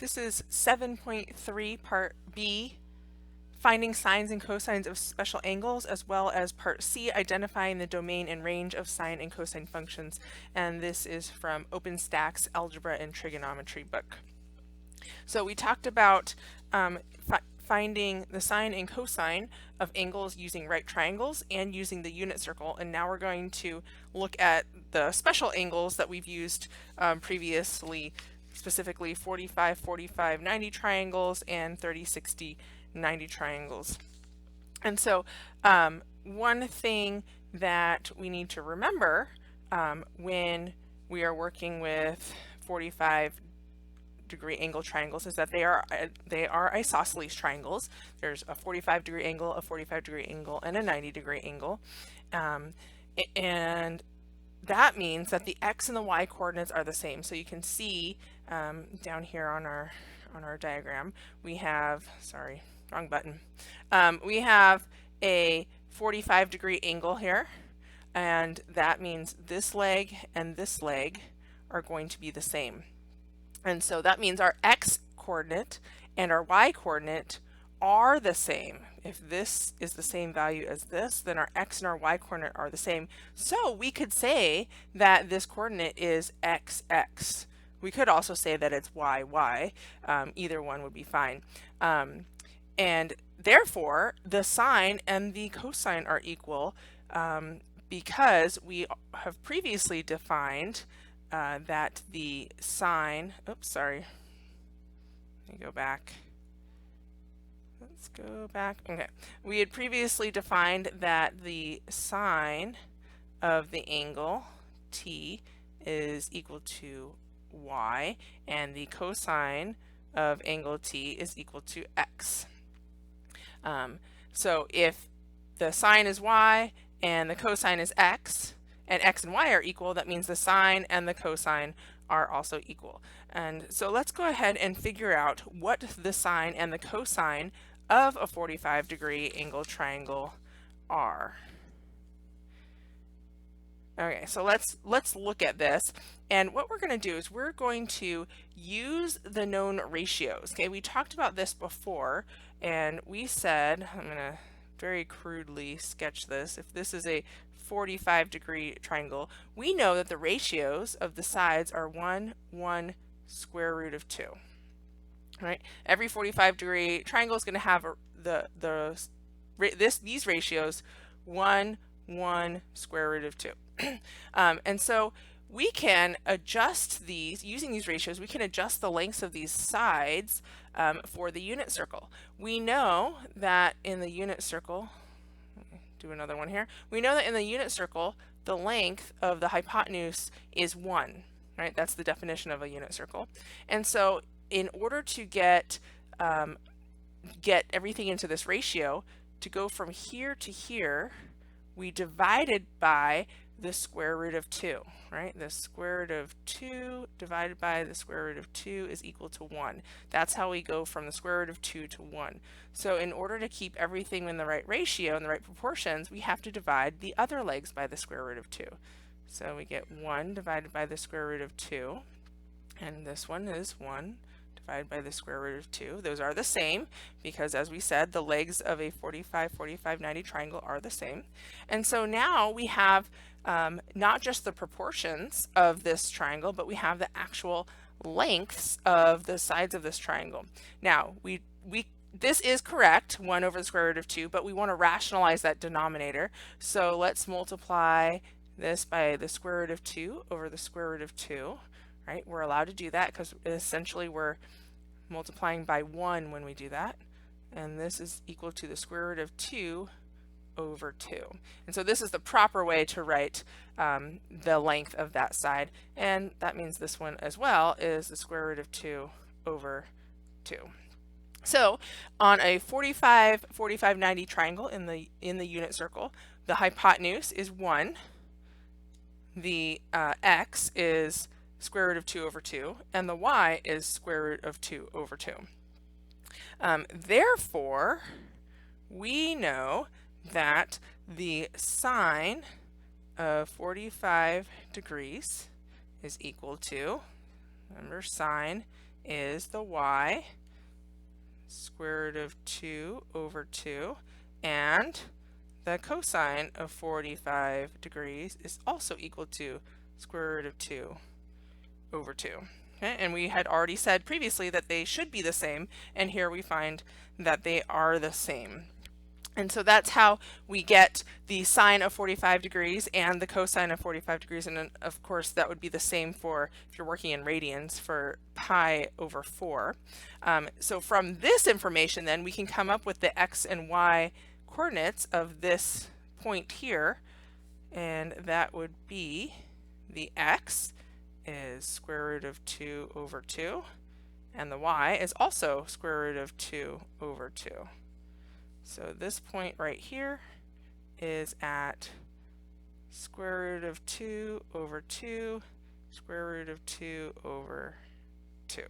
This is 7.3 Part B, finding sines and cosines of special angles, as well as Part C, identifying the domain and range of sine and cosine functions. And this is from OpenStax Algebra and Trigonometry book. So we talked about finding the sine and cosine of angles using right triangles and using the unit circle, and now we're going to look at the special angles that we've used previously, specifically 45, 45, 90 triangles and 30, 60, 90 triangles. And so one thing that we need to remember when we are working with 45-degree angle triangles is that they are isosceles triangles. There's a 45-degree angle, a 45-degree angle, and a 90-degree angle. And that means that the x and the y coordinates are the same. So you can see down here on our diagram, we have, sorry, wrong button. We have a 45-degree angle here, and that means this leg and this leg are going to be the same. And so that means our x coordinate and our y coordinate are the same. If this is the same value as this, then our x and our y coordinate are the same. So we could say that this coordinate is xx. We could also say that it's yy. Either one would be fine. And therefore, the sine and the cosine are equal because we have previously defined that the sine, oops, sorry, let me go back. Let's go back. Okay, we had previously defined that the sine of the angle t is equal to y, and the cosine of angle t is equal to x. So if the sine is y and the cosine is x, and x and y are equal, that means the sine and the cosine are also equal. And so let's go ahead and figure out what the sine and the cosine of a 45-degree angle triangle are. Okay, so let's look at this, and what we're going to do is we're going to use the known ratios. Okay, we talked about this before, and we said, I'm going to very crudely sketch this. If this is a 45-degree triangle, we know that the ratios of the sides are 1, 1, square root of 2. Right? Every 45-degree triangle is going to have these ratios 1, 1, square root of 2. And so we can adjust these, using these ratios, we can adjust the lengths of these sides for the unit circle. We know that in the unit circle, do another one here, we know that in the unit circle, the length of the hypotenuse is 1, right? That's the definition of a unit circle. And so in order to get everything into this ratio, to go from here to here, we divided by the square root of 2, right? The square root of 2 divided by the square root of 2 is equal to 1. That's how we go from the square root of 2 to 1. So in order to keep everything in the right ratio and the right proportions, we have to divide the other legs by the square root of 2. So we get 1 divided by the square root of 2, and this one is 1 divided by the square root of 2. Those are the same because, as we said, the legs of a 45, 45, 90 triangle are the same. And so now we have not just the proportions of this triangle, but we have the actual lengths of the sides of this triangle. Now, this is correct, 1 over the square root of 2, but we want to rationalize that denominator. So let's multiply this by the square root of 2 over the square root of 2. Right? We're allowed to do that because essentially we're multiplying by 1 when we do that. And this is equal to the square root of 2 over 2. And so this is the proper way to write the length of that side. And that means this one as well is the square root of 2 over 2. So on a 45, 45, 90 triangle in the unit circle, the hypotenuse is 1. The x is square root of 2 over 2, and the y is square root of 2 over 2. Therefore, we know that the sine of 45 degrees is equal to, remember, sine is the y, square root of 2 over 2, and the cosine of 45 degrees is also equal to square root of 2 over 2. Okay? And we had already said previously that they should be the same, and here we find that they are the same. And so that's how we get the sine of 45 degrees and the cosine of 45 degrees. And then, of course, that would be the same for, if you're working in radians, for pi over 4. So from this information, then, we can come up with the x and y coordinates of this point here. And that would be the x is square root of 2 over 2. And the y is also square root of 2 over 2. So this point right here is at square root of 2 over 2, square root of 2 over 2.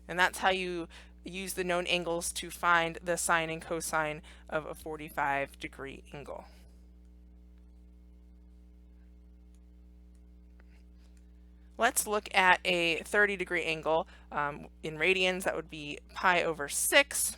And that's how you use the known angles to find the sine and cosine of a 45-degree angle. Let's look at a 30-degree angle. In radians, that would be pi over 6.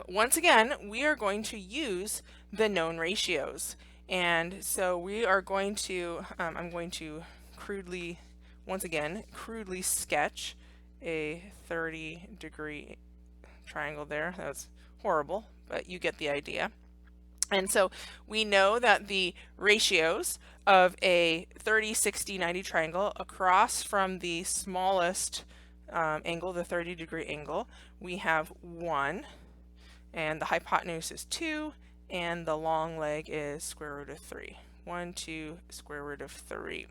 Once again, we are going to use the known ratios. And so we are going to, I'm going to crudely, once again, crudely sketch a 30-degree triangle there. That's horrible, but you get the idea. And so we know that the ratios of a 30, 60, 90 triangle across from the smallest angle, the 30-degree angle, we have 1. And the hypotenuse is 2, and the long leg is square root of 3. 1, 2, square root of 3.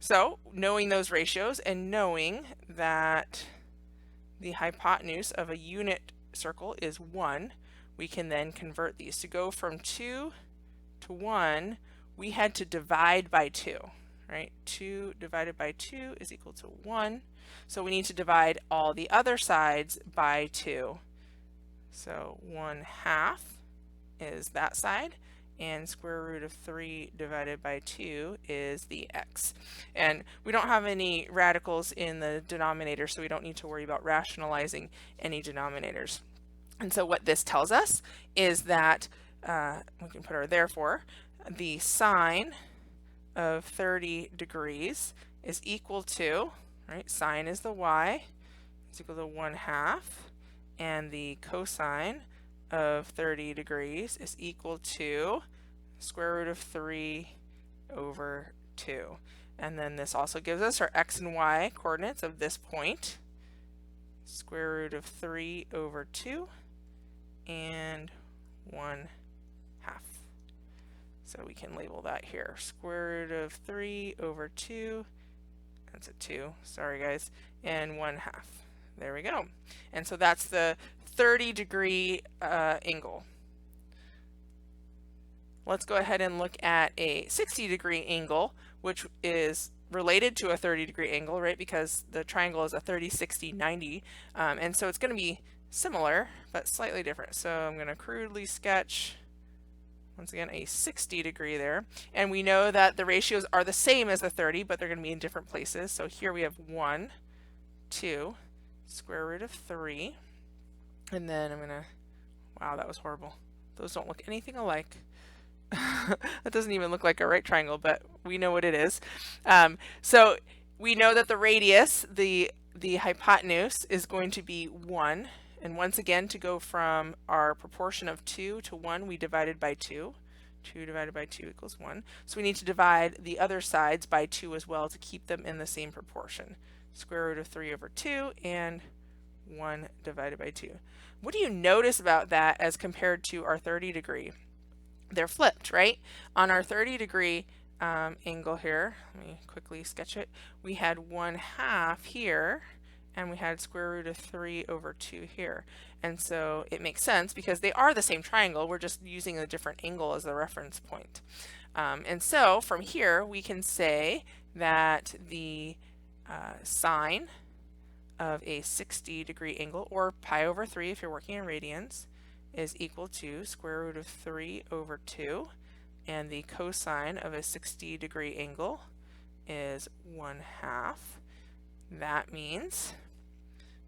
So knowing those ratios and knowing that the hypotenuse of a unit circle is 1, we can then convert these. To go from 2 to 1, we had to divide by 2, right? 2 divided by 2 is equal to 1. So we need to divide all the other sides by 2. So 1/2 is that side, and square root of 3 divided by 2 is the x. And we don't have any radicals in the denominator, so we don't need to worry about rationalizing any denominators. And so what this tells us is that, we can put our therefore, the sine of 30 degrees is equal to, right, sine is the y, is equal to 1/2. And the cosine of 30 degrees is equal to square root of 3 over 2. And then this also gives us our x and y coordinates of this point. Square root of 3 over 2 and 1/2. So we can label that here. Square root of 3 over 2, that's a 2, sorry guys, and 1/2. There we go. And so that's the 30-degree angle. Let's go ahead and look at a 60-degree angle, which is related to a 30-degree angle, right? Because the triangle is a 30, 60, 90. And so it's going to be similar, but slightly different. So I'm going to crudely sketch, once again, a 60-degree there. And we know that the ratios are the same as the 30, but they're going to be in different places. So here we have 1, 2, square root of 3, and then I'm gonna, wow, that was horrible. Those don't look anything alike. That doesn't even look like a right triangle, but we know what it is. So we know that the radius, the hypotenuse, is going to be 1. And once again, to go from our proportion of 2 to 1, we divided by 2. 2 divided by 2 equals 1. So we need to divide the other sides by 2 as well to keep them in the same proportion. Square root of 3 over 2 and 1 divided by 2. What do you notice about that as compared to our 30-degree? They're flipped, right? On our 30-degree angle here, let me quickly sketch it, we had 1/2 here, and we had square root of 3 over 2 here. And so it makes sense because they are the same triangle, we're just using a different angle as the reference point. And so from here we can say that the sine of a 60-degree angle, or pi over 3 if you're working in radians, is equal to square root of 3 over 2, and the cosine of a 60-degree angle is 1/2. That means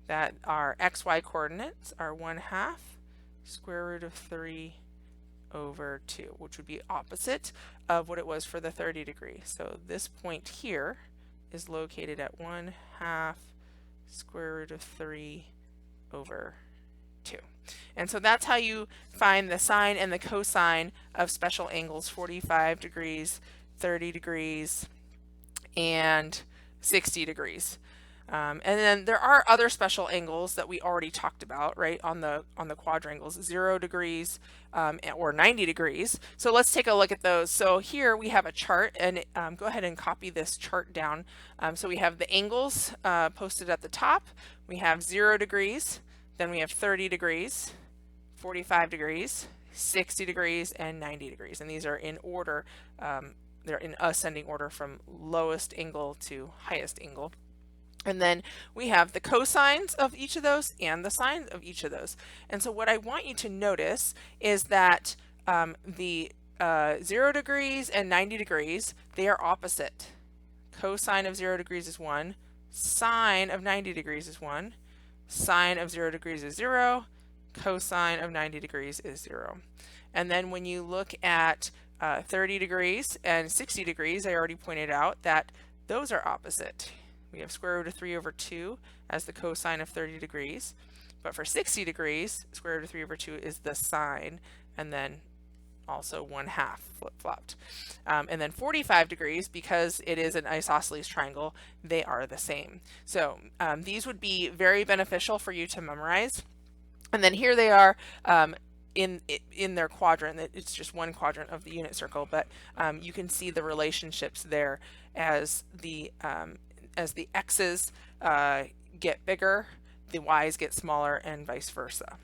that our xy coordinates are 1/2 square root of 3 over 2, which would be opposite of what it was for the 30 degree. So this point here is located at 1/2 square root of 3 over 2. And so that's how you find the sine and the cosine of special angles: 45 degrees, 30 degrees, and 60 degrees. And then there are other special angles that we already talked about, right, on the quadrangles: 0 degrees or 90 degrees. So let's take a look at those. So here we have a chart, and go ahead and copy this chart down. So we have the angles posted at the top. We have 0 degrees, then we have 30 degrees, 45 degrees, 60 degrees, and 90 degrees. And these are in order, they're in ascending order from lowest angle to highest angle. And then we have the cosines of each of those and the sines of each of those. And so what I want you to notice is that the 0 degrees and 90 degrees, they are opposite. Cosine of 0 degrees is 1, sine of 90 degrees is 1, sine of 0 degrees is 0, cosine of 90 degrees is 0. And then when you look at 30 degrees and 60 degrees, I already pointed out that those are opposite. We have square root of 3 over 2 as the cosine of 30 degrees. But for 60 degrees, square root of 3 over 2 is the sine, and then also 1/2 flip-flopped. And then 45 degrees, because it is an isosceles triangle, they are the same. So these would be very beneficial for you to memorize. And then here they are in their quadrant. It's just one quadrant of the unit circle, but you can see the relationships there as the x's get bigger, the y's get smaller, and vice versa.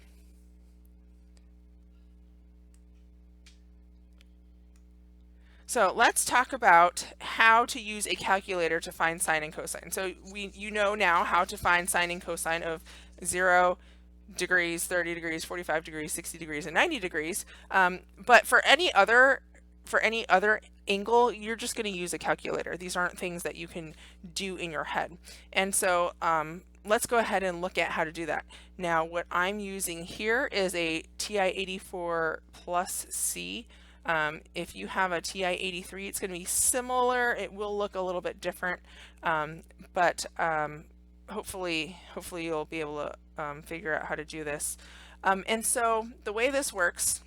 So let's talk about how to use a calculator to find sine and cosine. So you know now how to find sine and cosine of 0 degrees, 30 degrees, 45 degrees, 60 degrees, and 90 degrees. But for any other angle, you're just going to use a calculator. These aren't things that you can do in your head. And so let's go ahead and look at how to do that. Now, what I'm using here is a TI-84 plus C. If you have a TI-83, it's going to be similar. It will look a little bit different, but hopefully you'll be able to figure out how to do this. And so the way this works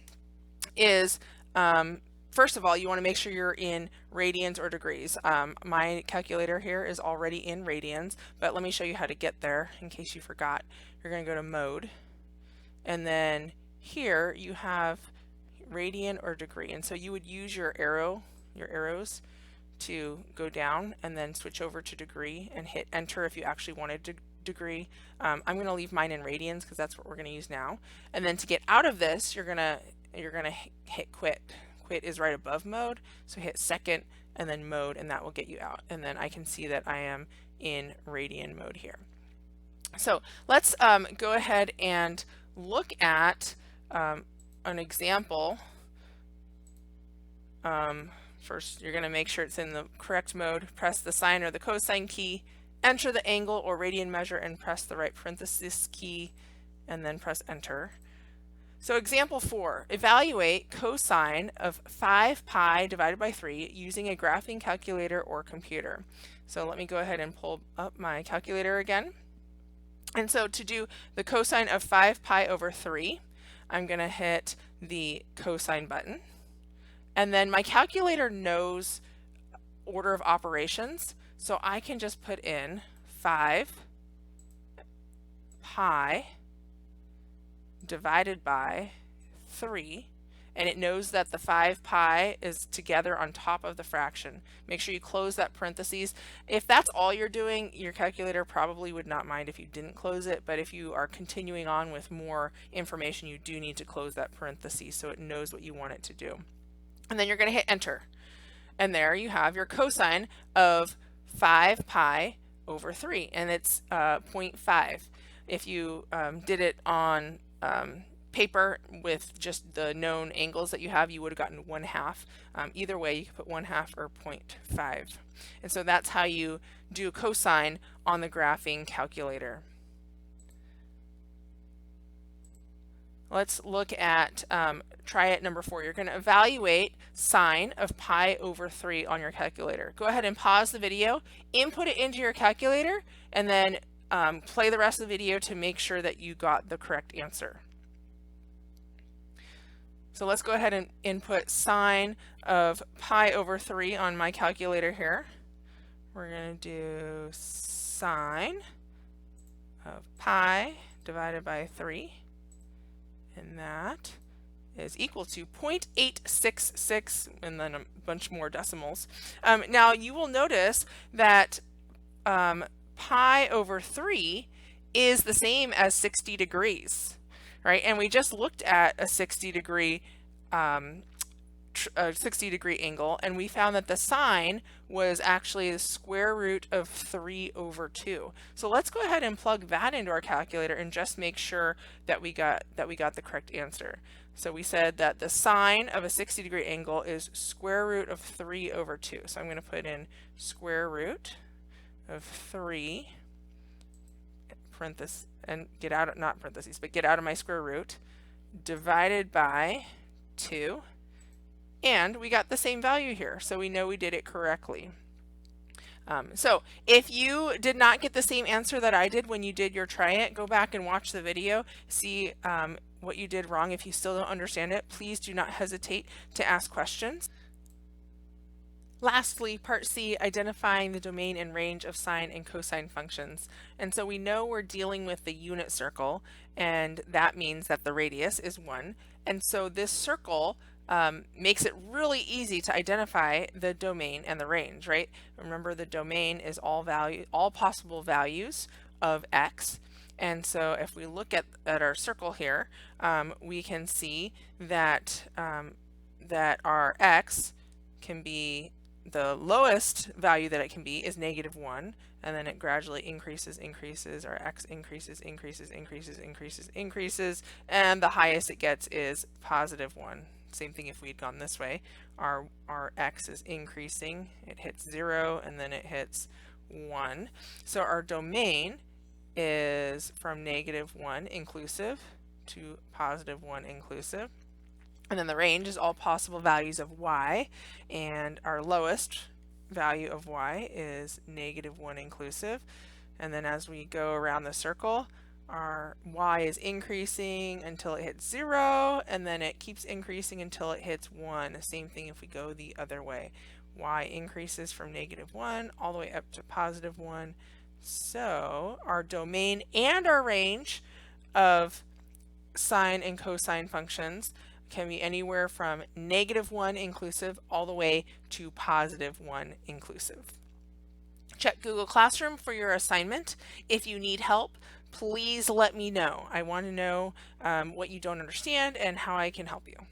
is, first of all, you want to make sure you're in radians or degrees. My calculator here is already in radians, but let me show you how to get there in case you forgot. You're going to go to mode, and then here you have radian or degree, and so you would use your arrows to go down and then switch over to degree and hit enter if you actually wanted degree. I'm going to leave mine in radians because that's what we're going to use now. And then to get out of this, you're gonna hit quit. Quit is right above mode, so hit second and then mode, and that will get you out. And then I can see that I am in radian mode here. So let's go ahead and look at an example. First, you're going to make sure it's in the correct mode. Press the sine or the cosine key, enter the angle or radian measure, and press the right parenthesis key, and then press enter. So example 4, evaluate cosine of 5 pi divided by 3 using a graphing calculator or computer. So let me go ahead and pull up my calculator again. And so to do the cosine of 5 pi over 3, I'm going to hit the cosine button. And then my calculator knows order of operations, so I can just put in 5 pi divided by 3, and it knows that the 5 pi is together on top of the fraction. Make sure you close that parentheses. If that's all you're doing, your calculator probably would not mind if you didn't close it, but if you are continuing on with more information, you do need to close that parentheses so it knows what you want it to do. And then you're going to hit enter. And there you have your cosine of 5 pi over 3, and it's 0.5. If you did it on paper with just the known angles that you have, you would have gotten 1/2. Either way, you could put 1/2 or 0.5. And so that's how you do cosine on the graphing calculator. Let's look at try it number 4. You're going to evaluate sine of pi over 3 on your calculator. Go ahead and pause the video, input it into your calculator, and then play the rest of the video to make sure that you got the correct answer. So let's go ahead and input sine of pi over 3 on my calculator here. We're going to do sine of pi divided by 3. And that is equal to 0.866, and then a bunch more decimals. Now you will notice that pi over 3 is the same as 60 degrees, right? And we just looked at a 60 degree angle, and we found that the sine was actually the square root of 3 over 2. So let's go ahead and plug that into our calculator and just make sure that we got the correct answer. So we said that the sine of a 60 degree angle is square root of 3 over 2. So I'm going to put in square root of 3 parentheses and get out of, not parentheses, but get out of my square root, divided by 2. And we got the same value here, so we know we did it correctly. So if you did not get the same answer that I did when you did your try it, go back and watch the video, see what you did wrong. If you still don't understand it, please do not hesitate to ask questions. Lastly, part C, identifying the domain and range of sine and cosine functions. And so we know we're dealing with the unit circle, and that means that the radius is 1. And so this circle makes it really easy to identify the domain and the range, right? Remember, the domain is all possible values of x. And so if we look at our circle here, we can see that that our x can be, the lowest value that it can be is -1, and then it gradually increases, our x increases, and the highest it gets is +1. Same thing if we'd gone this way. Our x is increasing, it hits 0, and then it hits 1. So our domain is from -1 inclusive to +1 inclusive. And then the range is all possible values of y, and our lowest value of y is -1 inclusive. And then as we go around the circle, our y is increasing until it hits 0, and then it keeps increasing until it hits 1. Same thing if we go the other way. Y increases from -1 all the way up to +1. So our domain and our range of sine and cosine functions can be anywhere from -1 inclusive all the way to +1 inclusive. Check Google Classroom for your assignment. If you need help, please let me know. I want to know what you don't understand and how I can help you.